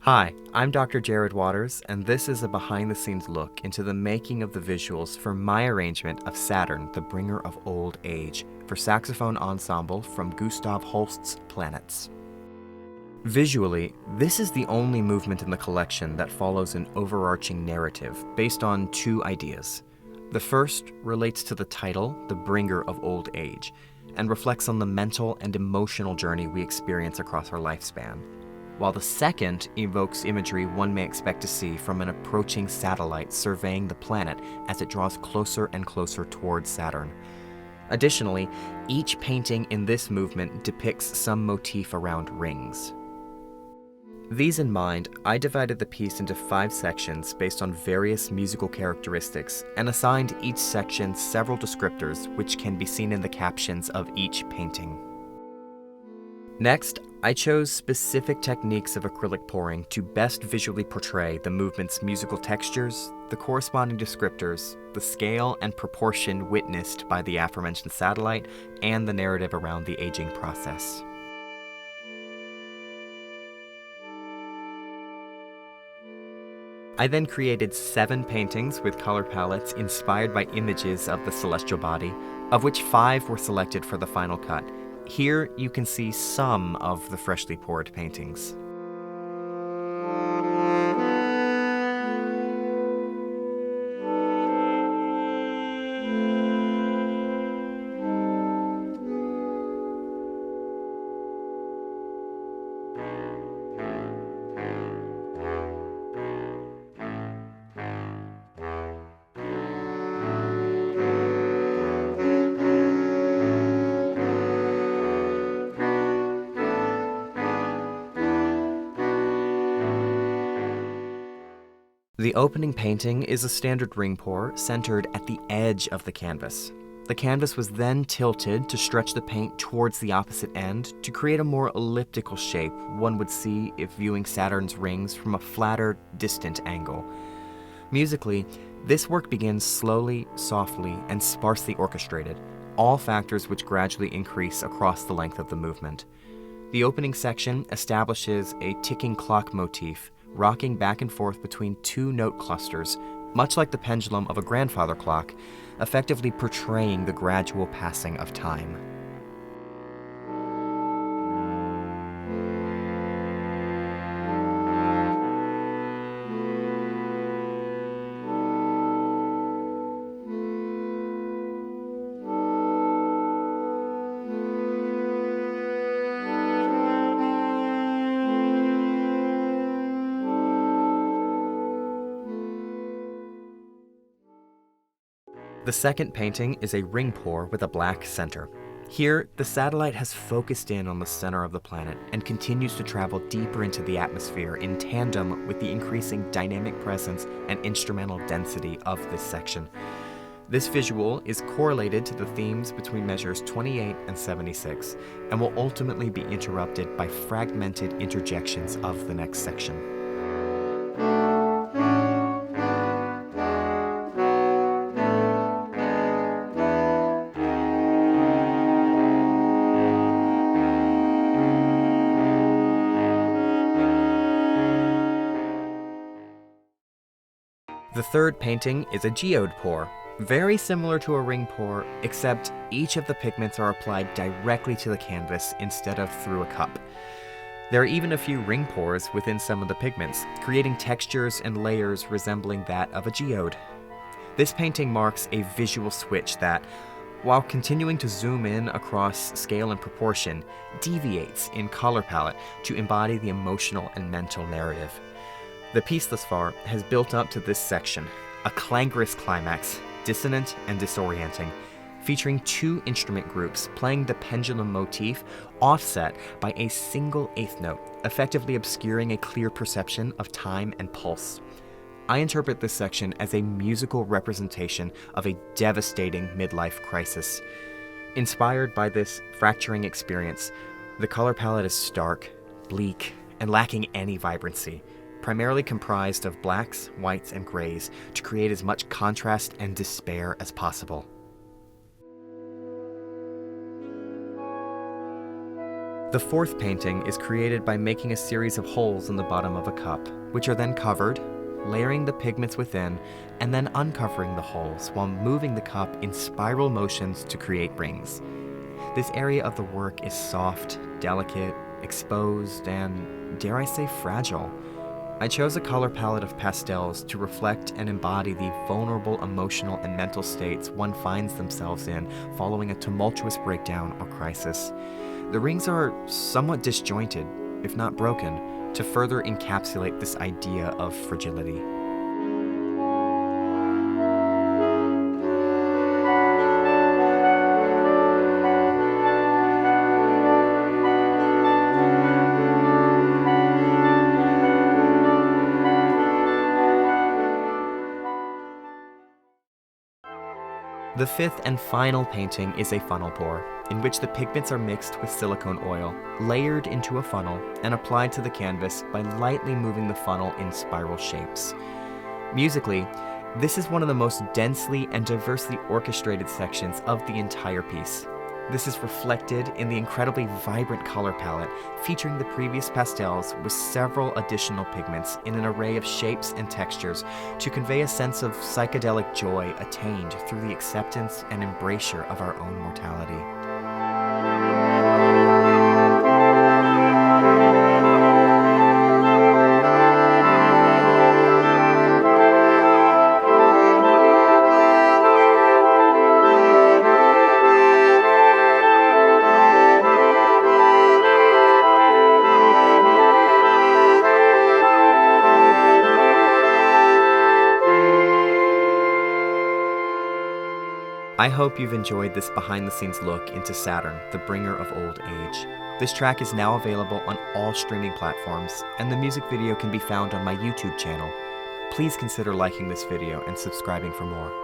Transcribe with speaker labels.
Speaker 1: Hi, I'm Dr. Jared Waters, and this is a behind-the-scenes look into the making of the visuals for my arrangement of Saturn, the Bringer of Old Age, for Saxophone Ensemble from Gustav Holst's Planets. Visually, this is the only movement in the collection that follows an overarching narrative based on two ideas. The first relates to the title, The Bringer of Old Age, and reflects on the mental and emotional journey we experience across our lifespan, while the second evokes imagery one may expect to see from an approaching satellite surveying the planet as it draws closer and closer towards Saturn. Additionally, each painting in this movement depicts some motif around rings. These in mind, I divided the piece into 5 sections based on various musical characteristics and assigned each section several descriptors which can be seen in the captions of each painting. Next, I chose specific techniques of acrylic pouring to best visually portray the movement's musical textures, the corresponding descriptors, the scale and proportion witnessed by the aforementioned satellite, and the narrative around the aging process. I then created 7 paintings with color palettes inspired by images of the celestial body, of which 5 were selected for the final cut. Here you can see some of the freshly poured paintings. The opening painting is a standard ring pour centered at the edge of the canvas. The canvas was then tilted to stretch the paint towards the opposite end to create a more elliptical shape one would see if viewing Saturn's rings from a flatter, distant angle. Musically, this work begins slowly, softly, and sparsely orchestrated, all factors which gradually increase across the length of the movement. The opening section establishes a ticking clock motif, rocking back and forth between 2 note clusters, much like the pendulum of a grandfather clock, effectively portraying the gradual passing of time. The second painting is a ring pour with a black center. Here, the satellite has focused in on the center of the planet and continues to travel deeper into the atmosphere in tandem with the increasing dynamic presence and instrumental density of this section. This visual is correlated to the themes between measures 28 and 76 and will ultimately be interrupted by fragmented interjections of the next section. The third painting is a geode pour, very similar to a ring pour, except each of the pigments are applied directly to the canvas instead of through a cup. There are even a few ring pours within some of the pigments, creating textures and layers resembling that of a geode. This painting marks a visual switch that, while continuing to zoom in across scale and proportion, deviates in color palette to embody the emotional and mental narrative. The piece thus far has built up to this section, a clangorous climax, dissonant and disorienting, featuring 2 instrument groups playing the pendulum motif offset by a single 8th note, effectively obscuring a clear perception of time and pulse. I interpret this section as a musical representation of a devastating midlife crisis. Inspired by this fracturing experience, the color palette is stark, bleak, and lacking any vibrancy, primarily comprised of blacks, whites, and grays to create as much contrast and despair as possible. The fourth painting is created by making a series of holes in the bottom of a cup, which are then covered, layering the pigments within, and then uncovering the holes while moving the cup in spiral motions to create rings. This area of the work is soft, delicate, exposed, and, dare I say, fragile. I chose a color palette of pastels to reflect and embody the vulnerable emotional and mental states one finds themselves in following a tumultuous breakdown or crisis. The rings are somewhat disjointed, if not broken, to further encapsulate this idea of fragility. The fifth and final painting is a funnel pour, in which the pigments are mixed with silicone oil, layered into a funnel, and applied to the canvas by lightly moving the funnel in spiral shapes. Musically, this is one of the most densely and diversely orchestrated sections of the entire piece. This is reflected in the incredibly vibrant color palette, featuring the previous pastels with several additional pigments in an array of shapes and textures to convey a sense of psychedelic joy attained through the acceptance and embrasure of our own mortality. I hope you've enjoyed this behind-the-scenes look into Saturn, the bringer of old age. This track is now available on all streaming platforms, and the music video can be found on my YouTube channel. Please consider liking this video and subscribing for more.